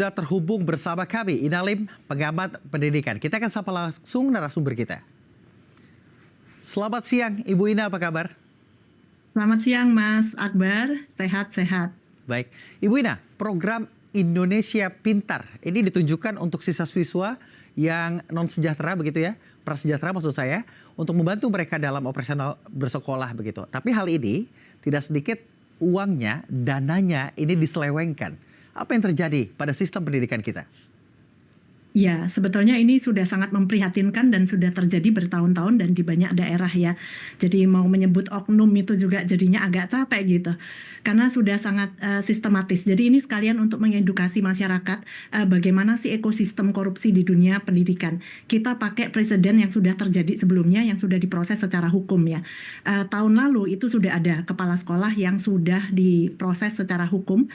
Sudah terhubung bersama kami, Inalim, pengamat pendidikan. Kita akan sapa langsung narasumber kita. Selamat siang, Ibu Ina, apa kabar? Selamat siang Mas Akbar, sehat-sehat. Baik, Ibu Ina, program Indonesia Pintar ini ditunjukkan untuk siswa-siswa yang non-sejahtera begitu ya, prasejahtera maksud saya, untuk membantu mereka dalam operasional bersekolah begitu. Tapi hal ini tidak sedikit uangnya, dananya ini diselewengkan. Apa yang terjadi pada sistem pendidikan kita? Ya, sebetulnya ini sudah sangat memprihatinkan dan sudah terjadi bertahun-tahun dan di banyak daerah ya. Jadi mau menyebut oknum itu juga jadinya agak capek gitu. Karena sudah sangat sistematis. Jadi ini sekalian untuk mengedukasi masyarakat bagaimana sih ekosistem korupsi di dunia pendidikan. Kita pakai presiden yang sudah terjadi sebelumnya yang sudah diproses secara hukum ya. Tahun lalu itu sudah ada kepala sekolah yang sudah diproses secara hukum.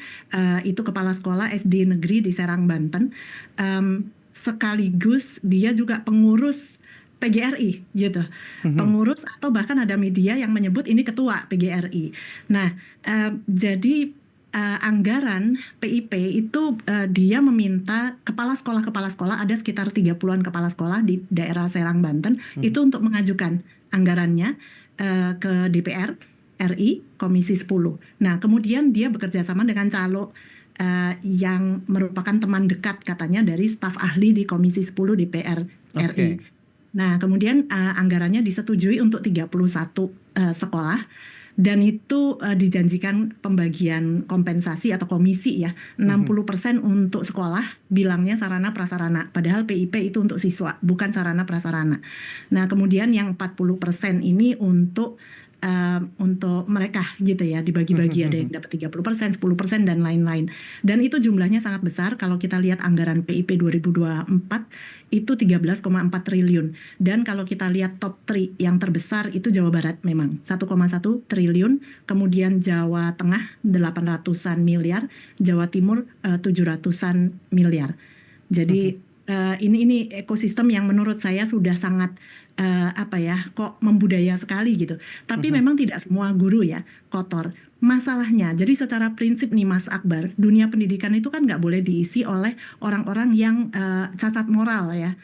Itu kepala sekolah SD negeri di Serang, Banten. Sekaligus dia juga pengurus PGRI gitu, pengurus atau bahkan ada media yang menyebut ini ketua PGRI. Nah, jadi anggaran PIP itu dia meminta kepala sekolah ada sekitar 30-an kepala sekolah di daerah Serang, Banten itu untuk mengajukan anggarannya ke DPR RI Komisi 10. Nah, kemudian dia bekerja sama dengan calo yang merupakan teman dekat katanya dari staf ahli di Komisi 10 DPR RI. Nah, kemudian anggarannya disetujui untuk 31 sekolah dan itu dijanjikan pembagian kompensasi atau komisi ya, 60% untuk sekolah, bilangnya sarana prasarana, padahal PIP itu untuk siswa, bukan sarana prasarana. Nah, kemudian yang 40% ini untuk mereka gitu ya, dibagi-bagi, ada yang dapat 30%, 10% dan lain-lain. Dan itu jumlahnya sangat besar. Kalau kita lihat anggaran PIP 2024 itu 13,4 triliun. Dan kalau kita lihat top 3 yang terbesar itu Jawa Barat memang 1,1 triliun, kemudian Jawa Tengah 800-an miliar, Jawa Timur 700-an miliar. Jadi ini ekosistem yang menurut saya sudah sangat kok membudaya sekali gitu. Tapi memang tidak semua guru ya kotor. Masalahnya, jadi secara prinsip nih Mas Akbar, dunia pendidikan itu kan nggak boleh diisi oleh orang-orang yang cacat moral ya.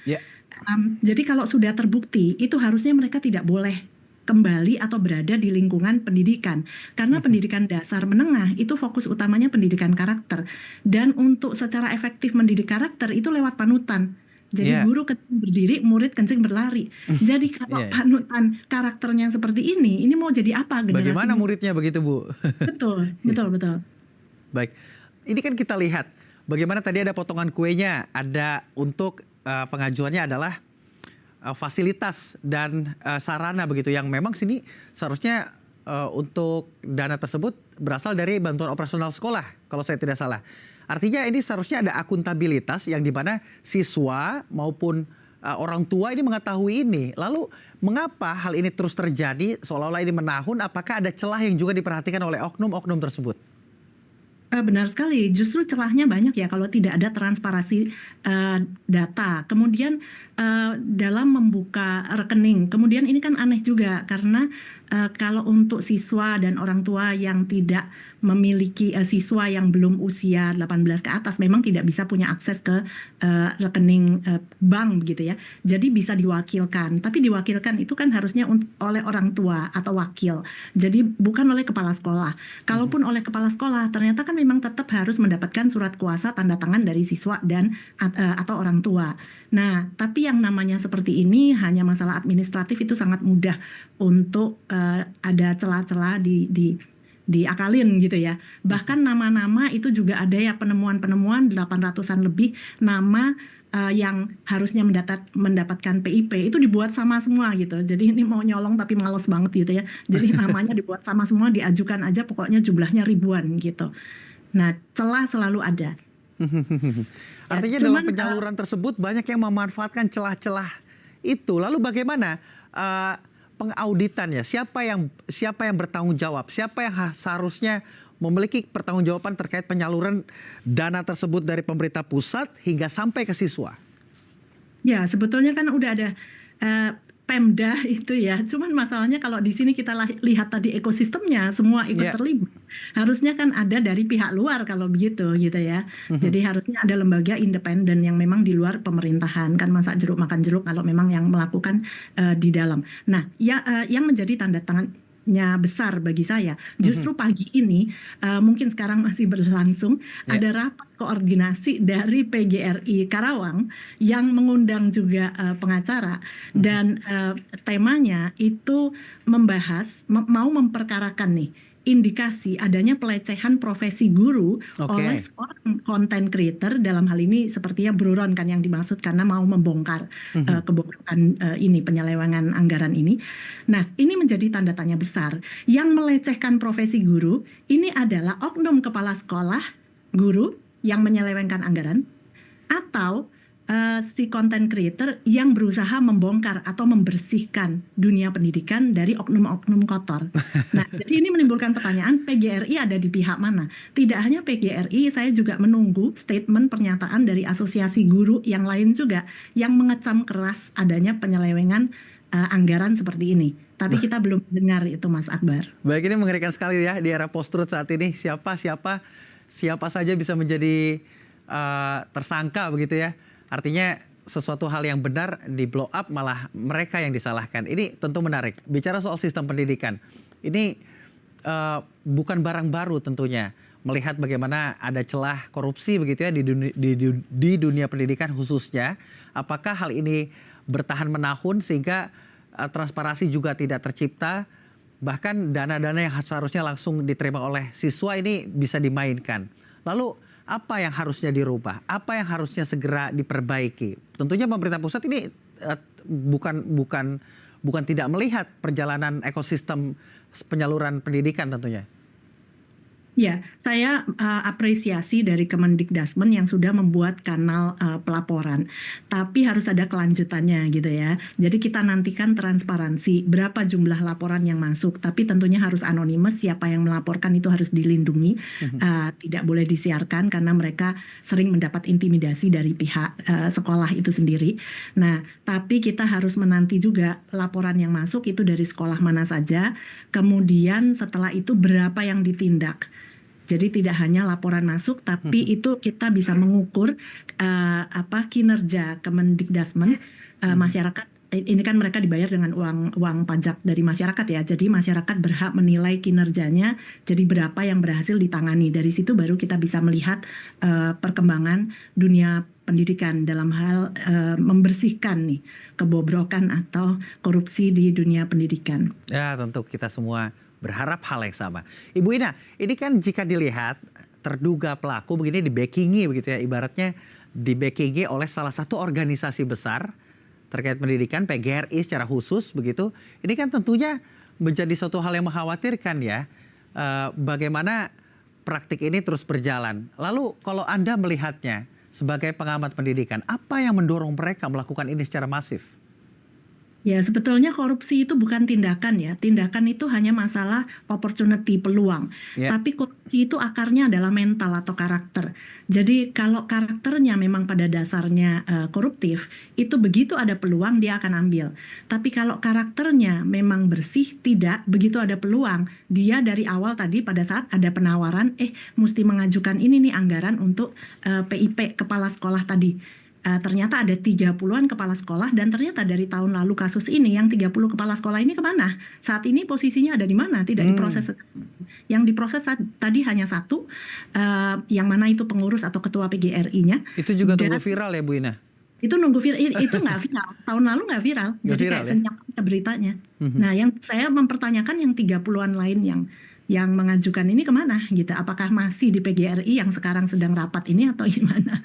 Jadi kalau sudah terbukti, itu harusnya mereka tidak boleh kembali atau berada di lingkungan pendidikan. Karena pendidikan dasar menengah itu fokus utamanya pendidikan karakter. Dan untuk secara efektif mendidik karakter itu lewat panutan. Jadi guru kencing berdiri, murid kencing berlari. Jadi kalau panutan karakternya seperti ini mau jadi apa generasi? Bagaimana muridnya begitu, Bu? Betul. Baik, ini kan kita lihat bagaimana tadi ada potongan kuenya, ada untuk pengajuannya adalah fasilitas dan sarana begitu yang memang sini seharusnya untuk dana tersebut berasal dari bantuan operasional sekolah kalau saya tidak salah. Artinya ini seharusnya ada akuntabilitas yang dimana siswa maupun orang tua ini mengetahui ini. Lalu mengapa hal ini terus terjadi seolah-olah ini menahun? Apakah ada celah yang juga diperhatikan oleh oknum-oknum tersebut? Benar sekali, justru celahnya banyak ya kalau tidak ada transparansi data. Kemudian dalam membuka rekening, kemudian ini kan aneh juga karena kalau untuk siswa dan orang tua yang tidak memiliki siswa yang belum usia 18 ke atas memang tidak bisa punya akses ke rekening bank begitu ya. Jadi bisa diwakilkan, tapi diwakilkan itu kan harusnya oleh orang tua atau wakil. Jadi bukan oleh kepala sekolah. Kalaupun oleh kepala sekolah ternyata kan memang tetap harus mendapatkan surat kuasa tanda tangan dari siswa dan atau orang tua. Nah, tapi yang namanya seperti ini hanya masalah administratif itu sangat mudah untuk ada celah-celah diakalin gitu ya. Bahkan nama-nama itu juga ada ya, penemuan 800-an lebih nama yang harusnya mendapatkan PIP itu dibuat sama semua gitu. Jadi ini mau nyolong tapi males banget gitu ya. Jadi namanya dibuat sama semua, diajukan aja pokoknya jumlahnya ribuan gitu. Nah, celah selalu ada. Artinya dalam penyaluran tersebut banyak yang memanfaatkan celah-celah itu. Lalu bagaimana pengauditannya? Siapa yang bertanggung jawab? Siapa yang seharusnya memiliki pertanggungjawaban terkait penyaluran dana tersebut dari pemerintah pusat hingga sampai ke siswa? Ya, sebetulnya kan udah ada Pemda itu ya. Cuman masalahnya kalau di sini kita lihat tadi ekosistemnya semua ikut terlibat. Harusnya kan ada dari pihak luar kalau begitu gitu ya. Jadi harusnya ada lembaga independen yang memang di luar pemerintahan, kan masak jeruk makan jeruk kalau memang yang melakukan di dalam. Nah, ya, yang menjadi tanda tangannya besar bagi saya, justru pagi ini mungkin sekarang masih berlangsung Ya. ada rapat koordinasi dari PGRI Karawang yang mengundang juga pengacara dan temanya itu membahas mau memperkarakan nih indikasi adanya pelecehan profesi guru oleh Oke. seorang content creator, dalam hal ini sepertinya buron kan yang dimaksud karena mau membongkar kebobrokan ini, penyelewengan anggaran ini. Nah, ini menjadi tanda tanya besar. Yang melecehkan profesi guru ini adalah oknum kepala sekolah guru yang menyelewengkan anggaran, atau si content creator yang berusaha membongkar atau membersihkan dunia pendidikan dari oknum-oknum kotor. Nah, jadi ini menimbulkan pertanyaan, PGRI ada di pihak mana? Tidak hanya PGRI, saya juga menunggu statement pernyataan dari asosiasi guru yang lain juga yang mengecam keras adanya penyelewengan anggaran seperti ini. Tapi kita belum dengar itu, Mas Akbar. Baik, ini mengerikan sekali ya di era post-truth saat ini. Siapa saja bisa menjadi tersangka begitu ya. Artinya sesuatu hal yang benar di blow up malah mereka yang disalahkan. Ini tentu menarik. Bicara soal sistem pendidikan, ini bukan barang baru tentunya. Melihat bagaimana ada celah korupsi begitu ya di dunia pendidikan khususnya. Apakah hal ini bertahan menahun sehingga transparansi juga tidak tercipta? Bahkan dana-dana yang seharusnya langsung diterima oleh siswa ini bisa dimainkan. Lalu apa yang harusnya dirubah? Apa yang harusnya segera diperbaiki? Tentunya pemerintah pusat ini bukan tidak melihat perjalanan ekosistem penyaluran pendidikan tentunya. Ya, saya apresiasi dari Kemendikbudristek yang sudah membuat kanal pelaporan. Tapi harus ada kelanjutannya gitu ya. Jadi kita nantikan transparansi, berapa jumlah laporan yang masuk. Tapi tentunya harus anonimus, siapa yang melaporkan itu harus dilindungi. Tidak boleh disiarkan karena mereka sering mendapat intimidasi dari pihak sekolah itu sendiri. Nah, tapi kita harus menanti juga laporan yang masuk itu dari sekolah mana saja. Kemudian setelah itu berapa yang ditindak. Jadi tidak hanya laporan masuk, tapi itu kita bisa mengukur kinerja Kemendikbudristek masyarakat. Ini kan mereka dibayar dengan uang pajak dari masyarakat ya. Jadi masyarakat berhak menilai kinerjanya. Jadi berapa yang berhasil ditangani. Dari situ baru kita bisa melihat perkembangan dunia pendidikan dalam hal membersihkan nih kebobrokan atau korupsi di dunia pendidikan. Ya, tentu kita semua berharap hal yang sama. Ibu Ina, ini kan jika dilihat terduga pelaku begini di-backingi begitu ya, ibaratnya di-backingi oleh salah satu organisasi besar terkait pendidikan, PGRI secara khusus begitu. Ini kan tentunya menjadi suatu hal yang mengkhawatirkan ya, bagaimana praktik ini terus berjalan. Lalu kalau Anda melihatnya sebagai pengamat pendidikan, apa yang mendorong mereka melakukan ini secara masif? Ya, sebetulnya korupsi itu bukan tindakan ya. Tindakan itu hanya masalah opportunity, peluang. Ya. Tapi korupsi itu akarnya adalah mental atau karakter. Jadi kalau karakternya memang pada dasarnya koruptif, itu begitu ada peluang dia akan ambil. Tapi kalau karakternya memang bersih, tidak, begitu ada peluang, dia dari awal tadi pada saat ada penawaran, mesti mengajukan ini nih anggaran untuk PIP kepala sekolah tadi. Ternyata ada 30-an kepala sekolah dan ternyata dari tahun lalu kasus ini yang 30 kepala sekolah ini kemana? Saat ini posisinya ada di mana? Tidak diproses. Yang diproses tadi hanya satu, yang mana itu pengurus atau ketua PGRI-nya. Itu juga tunggu viral ya Bu Ina? Itu nunggu viral, itu nggak viral. Tahun lalu nggak viral, jadi viral, kayak ya? senyap beritanya. Nah, yang saya mempertanyakan yang 30-an lain yang mengajukan ini kemana gitu? Apakah masih di PGRI yang sekarang sedang rapat ini atau gimana?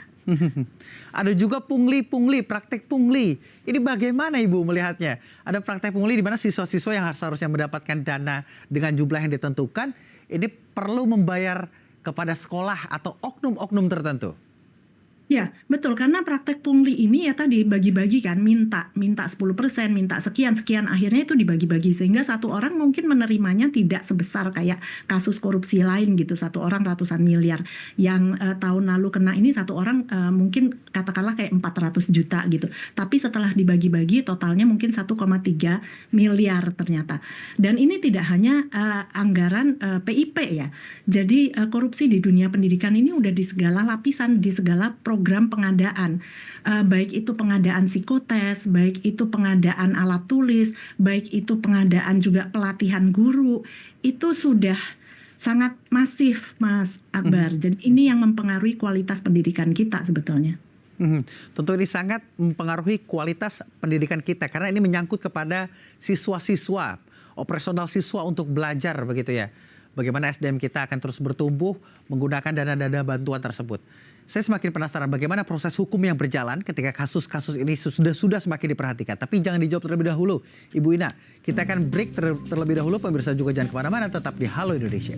Ada juga pungli, praktek pungli. Ini bagaimana Ibu melihatnya? Ada praktek pungli di mana siswa-siswa yang seharusnya mendapatkan dana dengan jumlah yang ditentukan, ini perlu membayar kepada sekolah atau oknum-oknum tertentu. Ya, betul. Karena praktek pungli ini ya tadi bagi-bagi kan, minta 10%, minta sekian-sekian, akhirnya itu dibagi-bagi sehingga satu orang mungkin menerimanya tidak sebesar kayak kasus korupsi lain gitu, satu orang ratusan miliar. Yang tahun lalu kena ini satu orang mungkin katakanlah kayak 400 juta gitu. Tapi setelah dibagi-bagi totalnya mungkin 1,3 miliar ternyata. Dan ini tidak hanya anggaran PIP ya. Jadi korupsi di dunia pendidikan ini udah di segala lapisan, di segala program pengadaan. Baik itu pengadaan psikotes, baik itu pengadaan alat tulis, baik itu pengadaan juga pelatihan guru. Itu sudah sangat masif, Mas Akbar. Jadi ini yang mempengaruhi kualitas pendidikan kita sebetulnya. Tentu ini sangat mempengaruhi kualitas pendidikan kita karena ini menyangkut kepada siswa-siswa, operasional siswa untuk belajar begitu ya. Bagaimana SDM kita akan terus bertumbuh menggunakan dana-dana bantuan tersebut. Saya semakin penasaran bagaimana proses hukum yang berjalan ketika kasus-kasus ini sudah semakin diperhatikan. Tapi jangan dijawab terlebih dahulu, Ibu Ina. Kita akan break terlebih dahulu, pemirsa juga jangan kemana-mana, tetap di Halo Indonesia.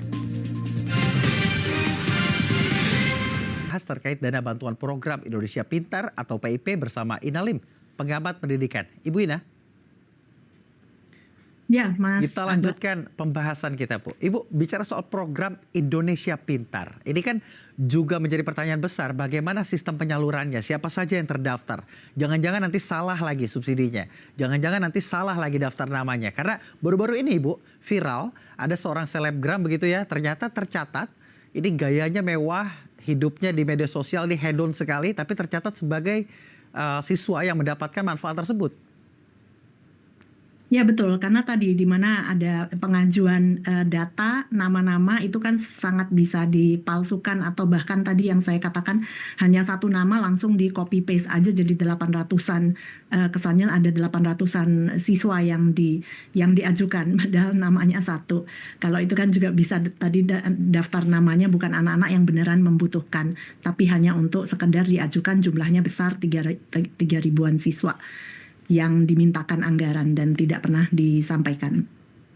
Bahas terkait dana bantuan program Indonesia Pintar atau PIP bersama Ina Lim, pengamat pendidikan. Ibu Ina. Ya, Mas. Kita lanjutkan pembahasan kita, Bu. Ibu, bicara soal program Indonesia Pintar. Ini kan juga menjadi pertanyaan besar, bagaimana sistem penyalurannya, siapa saja yang terdaftar. Jangan-jangan nanti salah lagi subsidinya. Jangan-jangan nanti salah lagi daftar namanya. Karena baru-baru ini, Ibu, viral, ada seorang selebgram begitu ya, ternyata tercatat, ini gayanya mewah, hidupnya di media sosial, ini hedon sekali, tapi tercatat sebagai siswa yang mendapatkan manfaat tersebut. Ya betul, karena tadi di mana ada pengajuan data, nama-nama itu kan sangat bisa dipalsukan atau bahkan tadi yang saya katakan hanya satu nama langsung di copy paste aja jadi 800-an, kesannya ada 800-an siswa yang diajukan padahal namanya satu. Kalau itu kan juga bisa tadi daftar namanya bukan anak-anak yang beneran membutuhkan, tapi hanya untuk sekedar diajukan jumlahnya besar 3.000-an siswa yang dimintakan anggaran dan tidak pernah disampaikan.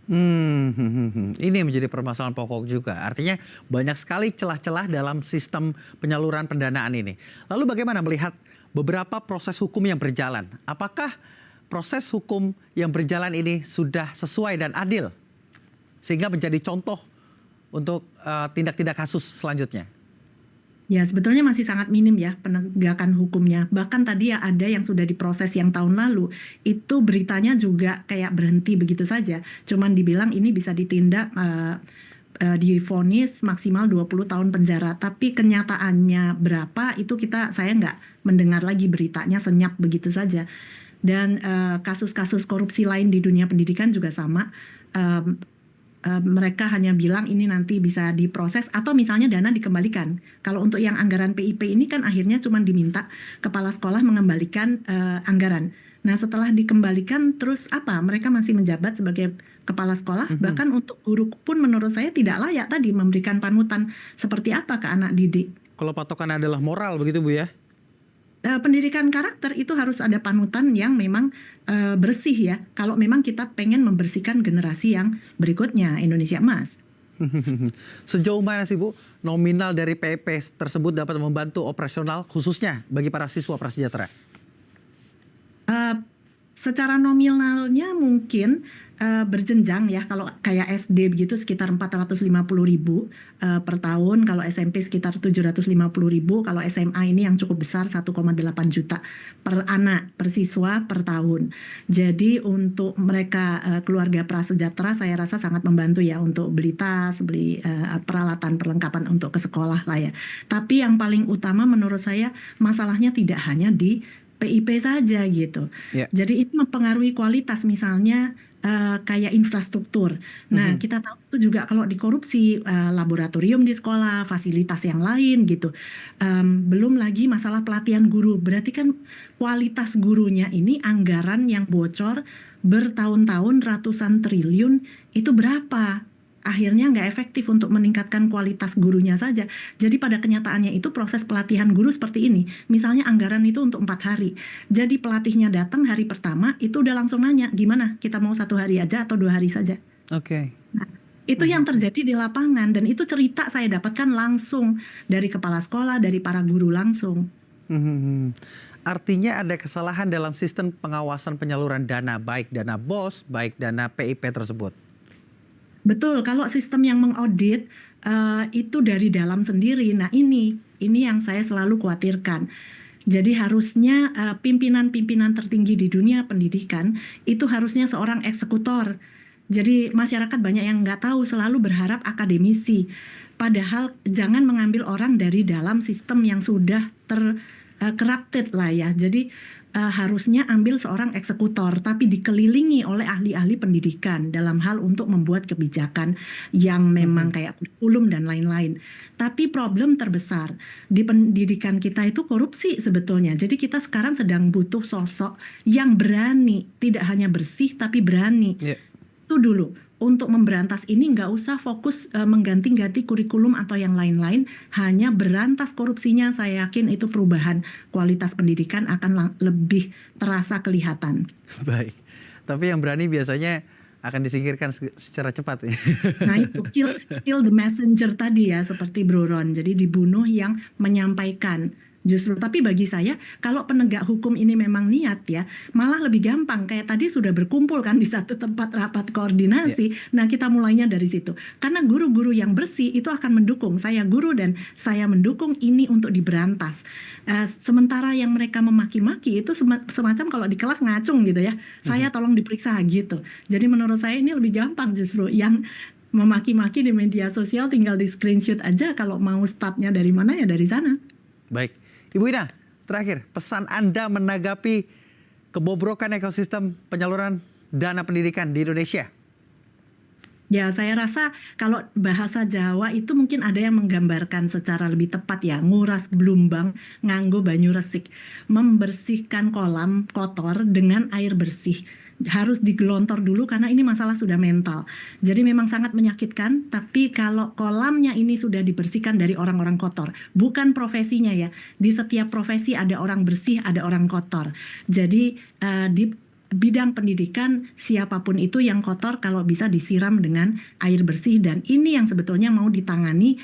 Ini menjadi permasalahan pokok juga. Artinya banyak sekali celah-celah dalam sistem penyaluran pendanaan ini. Lalu bagaimana melihat beberapa proses hukum yang berjalan? Apakah proses hukum yang berjalan ini sudah sesuai dan adil? Sehingga menjadi contoh untuk tindak-tindak kasus selanjutnya? Ya, sebetulnya masih sangat minim ya penegakan hukumnya. Bahkan tadi ya ada yang sudah diproses yang tahun lalu, itu beritanya juga kayak berhenti begitu saja. Cuman dibilang ini bisa ditindak, divonis maksimal 20 tahun penjara. Tapi kenyataannya berapa itu saya nggak mendengar lagi beritanya, senyap begitu saja. Dan kasus-kasus korupsi lain di dunia pendidikan juga sama. Mereka hanya bilang ini nanti bisa diproses atau misalnya dana dikembalikan. Kalau untuk yang anggaran PIP ini kan akhirnya cuma diminta kepala sekolah mengembalikan anggaran. Nah setelah dikembalikan terus apa? Mereka masih menjabat sebagai kepala sekolah. Bahkan untuk guru pun menurut saya tidak layak tadi memberikan panutan seperti apa ke anak didik. Kalau patokan adalah moral begitu Bu ya? Pendidikan karakter itu harus ada panutan yang memang bersih ya. Kalau memang kita pengen membersihkan generasi yang berikutnya, Indonesia Emas. Sejauh mana sih Bu nominal dari PIP tersebut dapat membantu operasional khususnya bagi para siswa prasejahtera? Secara nominalnya mungkin berjenjang ya. Kalau kayak SD begitu sekitar 450.000 per tahun, kalau SMP sekitar 750.000, kalau SMA ini yang cukup besar 1,8 juta per anak, per siswa per tahun. Jadi untuk mereka keluarga prasejahtera saya rasa sangat membantu ya untuk beli tas, beli peralatan perlengkapan untuk ke sekolah lah ya. Tapi yang paling utama menurut saya masalahnya tidak hanya di PIP saja gitu. Yeah. Jadi itu mempengaruhi kualitas misalnya kayak infrastruktur. Nah, kita tahu itu juga kalau dikorupsi laboratorium di sekolah, fasilitas yang lain gitu. Belum lagi masalah pelatihan guru. Berarti kan kualitas gurunya ini anggaran yang bocor bertahun-tahun ratusan triliun itu berapa? Akhirnya nggak efektif untuk meningkatkan kualitas gurunya saja. Jadi pada kenyataannya itu proses pelatihan guru seperti ini. Misalnya anggaran itu untuk 4 hari. Jadi pelatihnya datang hari pertama itu udah langsung nanya, gimana kita mau 1 hari aja atau 2 hari saja. Oke. Nah, itu yang terjadi di lapangan dan itu cerita saya dapatkan langsung dari kepala sekolah, dari para guru langsung. Mhm. Artinya ada kesalahan dalam sistem pengawasan penyaluran dana, baik dana BOS, baik dana PIP tersebut. Betul, kalau sistem yang mengaudit itu dari dalam sendiri. Nah, ini yang saya selalu khawatirkan. Jadi harusnya pimpinan-pimpinan tertinggi di dunia pendidikan itu harusnya seorang eksekutor. Jadi masyarakat banyak yang nggak tahu, selalu berharap akademisi. Padahal jangan mengambil orang dari dalam sistem yang sudah corrupted lah ya. Jadi harusnya ambil seorang eksekutor, tapi dikelilingi oleh ahli-ahli pendidikan dalam hal untuk membuat kebijakan yang memang kayak kurikulum dan lain-lain. Tapi problem terbesar di pendidikan kita itu korupsi sebetulnya. Jadi kita sekarang sedang butuh sosok yang berani, tidak hanya bersih tapi berani. Iya. Itu dulu. Untuk memberantas ini nggak usah fokus mengganti-ganti kurikulum atau yang lain-lain, hanya berantas korupsinya. Saya yakin itu perubahan kualitas pendidikan akan lebih terasa kelihatan. Baik, tapi yang berani biasanya akan disingkirkan secara cepat. Nah itu kill the messenger tadi ya, seperti Bro Ron. Jadi dibunuh yang menyampaikan. Justru, tapi bagi saya kalau penegak hukum ini memang niat ya, malah lebih gampang. Kayak tadi sudah berkumpul kan di satu tempat rapat koordinasi. Nah kita mulainya dari situ. Karena guru-guru yang bersih itu akan mendukung. Saya guru dan saya mendukung ini untuk diberantas. Sementara yang mereka memaki-maki itu semacam kalau di kelas ngacung gitu ya. Saya tolong diperiksa gitu. Jadi menurut saya ini lebih gampang justru. Yang memaki-maki di media sosial tinggal di screenshot aja, kalau mau startnya dari mana ya dari sana. Baik, Ibu Ina, terakhir pesan Anda menanggapi kebobrokan ekosistem penyaluran dana pendidikan di Indonesia. Ya, saya rasa kalau bahasa Jawa itu mungkin ada yang menggambarkan secara lebih tepat ya, nguras blumbang nganggo banyu resik, membersihkan kolam kotor dengan air bersih. Harus digelontor dulu karena ini masalah sudah mental. Jadi memang sangat menyakitkan, tapi kalau kolamnya ini sudah dibersihkan dari orang-orang kotor, bukan profesinya ya. Di setiap profesi ada orang bersih, ada orang kotor. Jadi di bidang pendidikan siapapun itu yang kotor kalau bisa disiram dengan air bersih, dan ini yang sebetulnya mau ditangani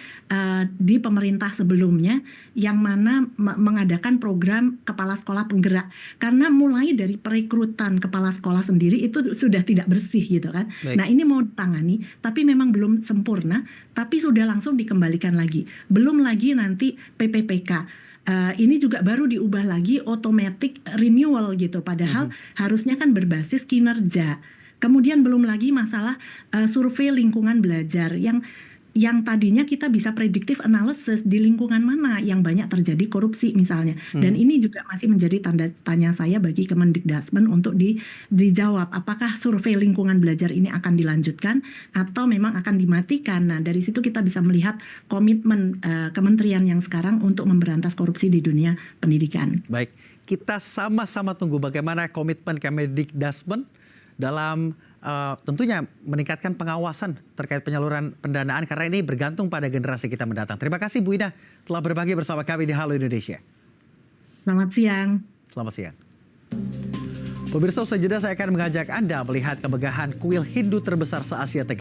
di pemerintah sebelumnya yang mana mengadakan program kepala sekolah penggerak, karena mulai dari perekrutan kepala sekolah sendiri itu sudah tidak bersih gitu kan. Baik. Nah ini mau ditangani tapi memang belum sempurna, tapi sudah langsung dikembalikan lagi. Belum lagi nanti PPPK. Ini juga baru diubah lagi automatic renewal gitu, padahal harusnya kan berbasis kinerja. Kemudian belum lagi masalah survei lingkungan belajar yang tadinya kita bisa predictive analysis di lingkungan mana yang banyak terjadi korupsi misalnya. Dan ini juga masih menjadi tanda tanya saya bagi Kemendikbudristek untuk dijawab apakah survei lingkungan belajar ini akan dilanjutkan atau memang akan dimatikan. Nah dari situ kita bisa melihat komitmen kementerian yang sekarang untuk memberantas korupsi di dunia pendidikan. Baik, kita sama-sama tunggu bagaimana komitmen Kemendikbudristek dalam tentunya meningkatkan pengawasan terkait penyaluran pendanaan, karena ini bergantung pada generasi kita mendatang. Terima kasih Bu Ina telah berbagi bersama kami di Halo Indonesia. Selamat siang. Selamat siang. Pemirsa, usai jeda saya akan mengajak Anda melihat kemegahan kuil Hindu terbesar se-Asia Tenggara.